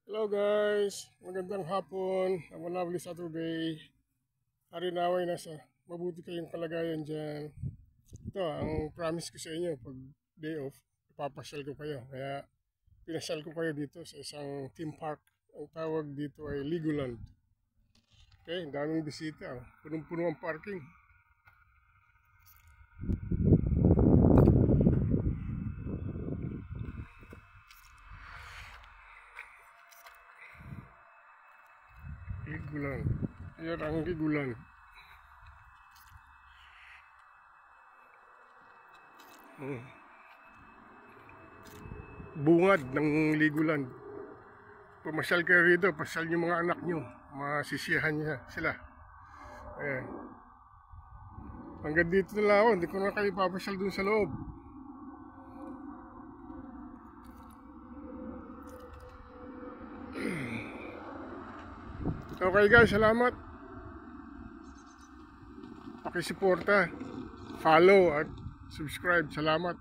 Hello guys, magandang hapon, have a lovely Saturday. Harinaway nasa mabuti kayong kalagayan dyan. Ito, ang promise ko sa inyo, pag day off, ipapasyal ko kayo. Kaya pinasyal ko kayo dito sa isang theme park. Ang tawag dito ay Legoland. Okay, daming bisita. Punong-puno ang parking. Legoland. Yan ang Legoland. Bungad ng Legoland. Pumasyal kayo rito, pasyal yung mga anak nyo. Masisiyahan niya sila. Ayan. Hanggang dito na lang ako, hindi ko na kayo papasyal dun sa loob. Okay guys, salamat. Pakisuporta, follow at subscribe. Salamat.